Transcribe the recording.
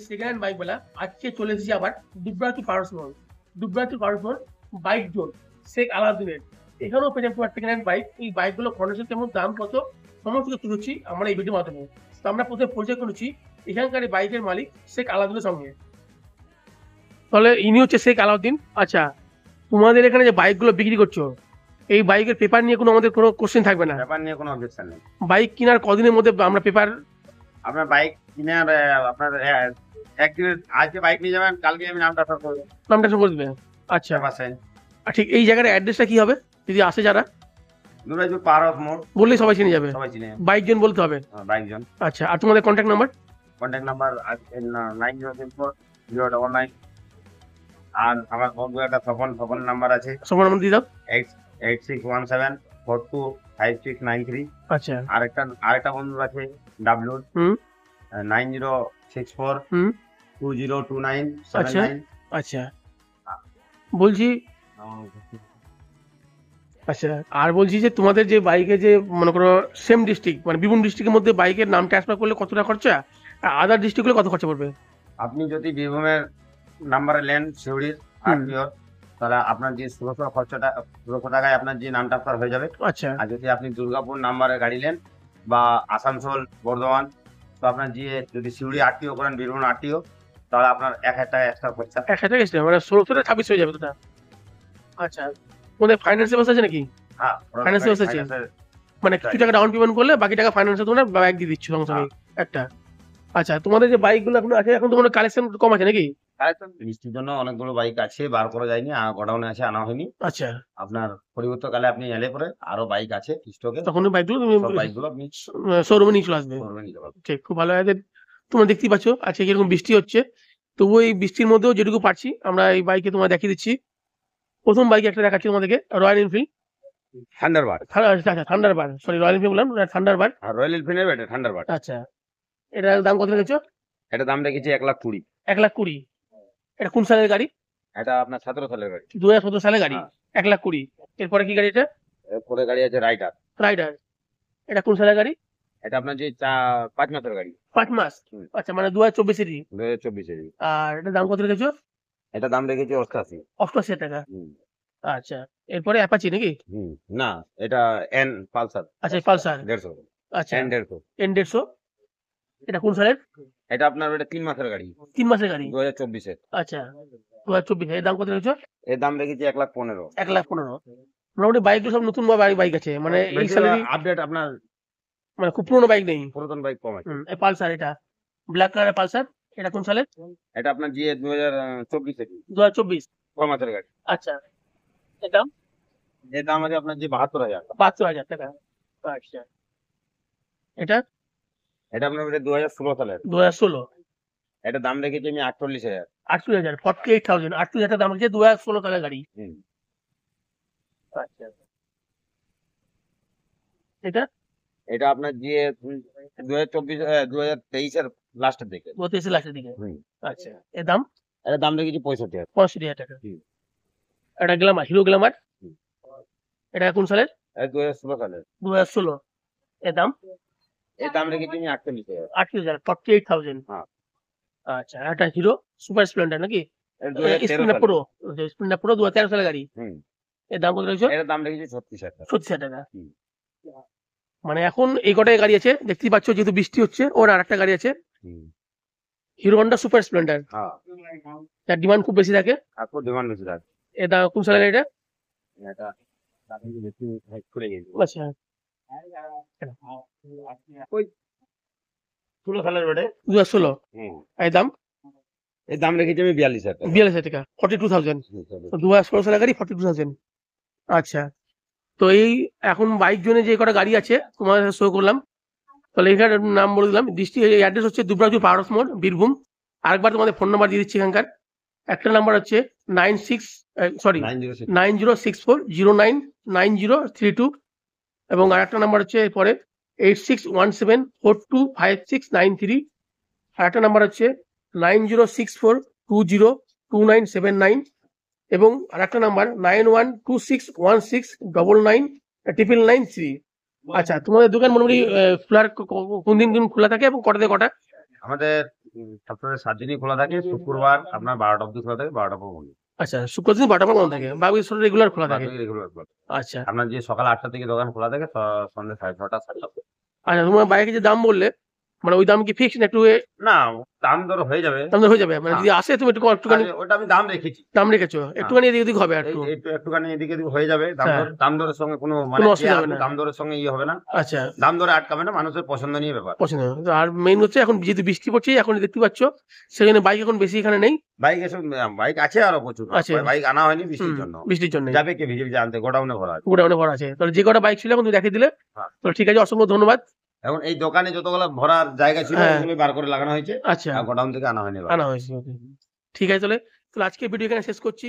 Second hand bike বলা আজকে চলে এসেছি আবার দুবরা টু পারস মোড়। দুবরা টু পারস মোড় বাইক জোন শেখ আলাউদ্দিনের। এখানেও পেয়ে যাবো সেকেন্ড হ্যান্ড বাইক। এই বাইকগুলো কন্ডিশন কেমন, দাম কত, সমস্ত কিছু তুলেছি আমরা এই ভিডিওর মাধ্যমে। তো আমরা প্রথমে পরিচয় করেছি এখানকার এই বাইকের মালিক শেখ আলাউদ্দিনের সঙ্গে। তাহলে ইনি হচ্ছে শেখ আলাউদ্দিন। আচ্ছা, তোমাদের এখানে যে বাইকগুলো বিক্রি করছো, এই বাইকের পেপার নিয়ে কোনো আমাদের কোনো কোশ্চেন থাকবে না? ব্যাপার নিয়ে কোনো অবজেকশন নেই। বাইক কেনার কদিনের মধ্যে আমরা পেপার? আপনার বাইক কিনে আপনার একদিনের আজকে বাইক নিয়ে যাবেন, কালকে আমি নামটা ট্রান্সফার করবো, নামটা করে দেবে। আচ্ছা, পাশেন। ঠিক এই জায়গার অ্যাড্রেসটা কি হবে যদি আসে যারা? দুরাইপুর পারস মোড় বললেই সবাই চিনে যাবে? সবাই চিনে। বাইক জন বলতে হবে? বাইক জন। আচ্ছা, আর তোমাদের কন্ট্যাক্ট নাম্বার? কন্ট্যাক্ট নাম্বার 9074 আর আমার বন্ধু একটা স্বপন নাম্বার আছে, সব নাম্বার দিয়ে দাও। 8617425693। আচ্ছা, আরেকটা বন্ধু আছে ডাব্লিউ হুম 9064 হুম 202979। আচ্ছা, বলছি আচ্ছা, আর বলছি যে তোমাদের যে বাইকে যে মনে করো সেম ডিস্ট্রিক্ট মানে বীরভূম ডিস্ট্রিক্টের মধ্যে বাইকের নাম ট্রান্সফার করলে কত টাকা খরচা, আর আদার ডিস্ট্রিক্ট হলে কত খরচা পড়বে? আপনি যদি বীরভূমের নাম্বারে নেন শিউড়ির আরটিও, তাহলে আপনার যে 1600 টাকায় আপনার যে নাম ট্রান্সফার হয়ে যাবে। আচ্ছা, আর যদি আপনি দুর্গাপুর নাম্বারে গাড়ি নেন বা আসানসোল বর্ধমান, তো আপনার যদি শিউড়ি আরটিও করেন বীরভূম আরটিও, তাহলে আপনার 1000 টাকা এক্সট্রা খরচা। 1000 টাকা এক্সট্রা, মানে 1600 টাকা 26 হয়ে যাবে তোটা। আচ্ছা, তোমাদের ফাইন্যান্সের ব্যবস্থা আছে নাকি? হ্যাঁ, ফাইন্যান্স ব্যবস্থা আছে, মানে কিছু টাকা ডাউন পেমেন্ট করলে বাকি টাকা ফাইন্যান্সে তোমরা বাইক দিয়ে দিচ্ছ সঙ্গে সঙ্গে একটা। আচ্ছা, তোমাদের যে বাইকগুলো এখন আছে, এখন তোমাদের কালেকশন কম আছে নাকি? বৃষ্টির জন্য অনেকগুলো বাইক আছে, বার করা যায়নি, গোডাউনে আছে, আনা হয়নি। আচ্ছা, আপনার পরিবর্তনকালে আপনি এলে পরে আরো বাইক আছে স্টকে, তখন ওই বাইকগুলো তুমি বাইকগুলো আপনি শোরুমে নিয়ে চলে আসবে। নিতে পারবেন। ঠিক, খুব ভালো আছে। তোমরা দেখতেই পাচ্ছ আজকে কিরকম বৃষ্টি হচ্ছে, তবু এই বৃষ্টির মধ্যেও যেটুকু পারছি আমরা এই বাইকে তোমার দেখিয়ে দিচ্ছি। প্রথম বাইক একটা দেখাচ্ছি তোমাদেরকে, রয়্যাল এনফিল্ড থান্ডারবার্ড। আচ্ছা, থান্ডারবার্ড, সরি রয়্যাল এনফিল্ড বললাম, থান্ডারবার্ড। আর রয়্যাল এনফিল্ডের এটা থান্ডারবার্ড। আচ্ছা, এটার দাম কত রেখেছো? এটা দাম রেখেছি 1,20,000। 1,20,000। এটা কোন সালের গাড়ি? এটা আপনার 17 সালের গাড়ি। 2017 সালের গাড়ি। 1,20,000। এরপরে কি গাড়ি এটা? এরপরে গাড়ি আছে রাইডার। রাইডার। এটা কোন সালের গাড়ি? এটা আপনার 5 মাসের গাড়ি। 5 মাস। আচ্ছা, মানে 2024-এরই। 2024-এর। আর এটা দাম কত রেখেছো? এটা দাম রেখেছি 88। 88,000 টাকা। আচ্ছা, এরপরে অ্যাপাচি নাকি? না, এটা এন পালসার। আচ্ছা, পালসার 150। আচ্ছা, এন 150। N150। এটা কোন সালের? এটা আপনার 3 মাসের গাড়ি। 3 মাসের গাড়ি। 2024-এর। আচ্ছা, 2024। এর দাম কত রেখেছো? এর দাম রেখেছি 1,15,000। 1,15,000। মোটামুটি বাইকগুলো সব নতুন বাইক আছে, মানে এই সালেরই আপডেট, আপনার মানে খুব পুরোনো বাইক নেই। পুরাতন বাইক কম আছে। এই পালসার, এটা ব্ল্যাক কালারের পালসার। এটা কোন সালের? এটা আপনার 2024-এর। 2024। 6 মাসের গাড়ি। আচ্ছা, এর দাম? এর দাম আছে আপনার 72,000। 72,000 টাকা। আচ্ছা, এটা আপনার 2016 সালের। 2016। এটা দাম রেখেছি আমি 48,000। 48,000, 48,000। 48,000 দাম রেখেছে 2016 সালের গাড়ি। আচ্ছা, এটা আপনার 2023-এর লাস্টের দিকে। 2023 লাস্টের দিকে। আচ্ছা, এর দাম? এর দাম রেখেছি 65,000। 65,000 টাকা। এটা গ্ল্যামার, হিরো গ্ল্যামার। এটা কোন সালের? 2016 সালের। 2016। এর দাম? এর দাম রেখেছি আমি 48,000। 48,000, 48,000। আচ্ছা, এটা হিরো সুপার স্প্লেন্ডার নাকি? Splendor pro. 2013 সালের গাড়ি। এর দাম কত রেখেছো? এর দাম রেখেছি 36,000 টাকা। 36,000 টাকা। মানে এখন এই কটাই গাড়ি আছে, দেখতেই পাচ্ছ, যেহেতু বৃষ্টি হচ্ছে। ওর আরেকটা গাড়ি আছে, হিরো হন্ডা সুপার স্প্লেন্ডার। তার ডিমান্ড খুব বেশি থাকে। খুব ডিমান্ড বেশি থাকে। এর দাম কোন সালের এটা? এটা বেশি হাইট করে গেছে। আচ্ছা, 16 সালের বটে। 2016। এর দাম? এর দাম রেখেছি আমি 42,000 টাকা। 42,000 টাকা। 42,000। 2016 সালের গাড়ি, 42,000। আচ্ছা, তো এই এখন বাইক জোনে যে কটা গাড়ি আছে তোমাদের শো করলাম, তাহলে এখানে নাম বলে দিলাম। ডিস্ট্রিক্ট অ্যাড্রেস হচ্ছে দুবরাজু পারস মোড়, বীরভূম। আরেকবার তোমাদের ফোন নাম্বার দিয়ে দিচ্ছি এখানকার। একটা নাম্বার হচ্ছে 9064099032 এবং আরেকটা নাম্বার হচ্ছে পরে 8617425693। আরেকটা নাম্বার হচ্ছে 9064202979 এবং আরেকটা নাম্বার 912616999993। আচ্ছা, তোমাদের দোকান মোটামুটি খোলার কোন দিন খোলা থাকে এবং কটা থেকে কটা? আমাদের সপ্তাহে 7 দিনই খোলা থাকে। শুক্রবার আপনার 12টা অবধি খোলা থাকে, 12টা পর বন্ধ। আচ্ছা, শুক্র দিন 12টা পর্যন্ত থাকে, বাকি রেগুলার খোলা থাকে। রেগুলার খোলা থাকে। আচ্ছা আপনার যে সকাল 8টা থেকে দোকান খোলা থাকে, সন্ধ্যে 6:30 7টা। আচ্ছা, তোমার বাইকের যে দাম বললে, মানে ওই দাম কি ফিক্স না একটু না, দাম দর হয়ে যাবে। দাম দর হয়ে যাবে? মানে হ্যাঁ। যদি আসে তুমি একটুখানি ওটা আমি দাম রেখেছি। দাম রেখেছো, একটুখানি এদিক ওদিক হবে একটু। একটুখানি এদিকে ওদিক হয়ে যাবে। হ্যাঁ। দাম দরের সঙ্গে কোনো কোনো অসুবিধা হবে না। দাম দরের সঙ্গে হবে না। আচ্ছা, দাম দরে আটকাবে না, মানুষের পছন্দ নিয়ে ব্যাপার। পছন্দ। আর মেইন হচ্ছে এখন যেহেতু বৃষ্টি পড়ছে, এখন দেখতে পাচ্ছ, সেজন্য বাইক এখন বেশি এখানে নেই। বাইক আছে আরো প্রচুর। আছে। বাইক আনা হয়নি বৃষ্টির জন্য। বৃষ্টির জন্য যাবে কে ভিজে ভিজে আনতে, গোডাউনে ভরা আছে। গোডাউনে ভরা আছে। তাহলে যে কটা বাইক ছিল এখন তুমি দেখিয়ে দিলে। হ্যাঁ। তো ঠিক আছে, অসংখ্য ধন্যবাদ। এখন এই দোকানে যতগুলো ভরার জায়গা ছিল হ্যাঁ। ওগুলো বার করে লাগানো হয়েছে। আচ্ছা, আর গোডাউন থেকে আনা হয়নি এবার। আনা হয়েছে। ঠিক আছে, তাহলে আজকে ভিডিও এখানে শেষ করছি।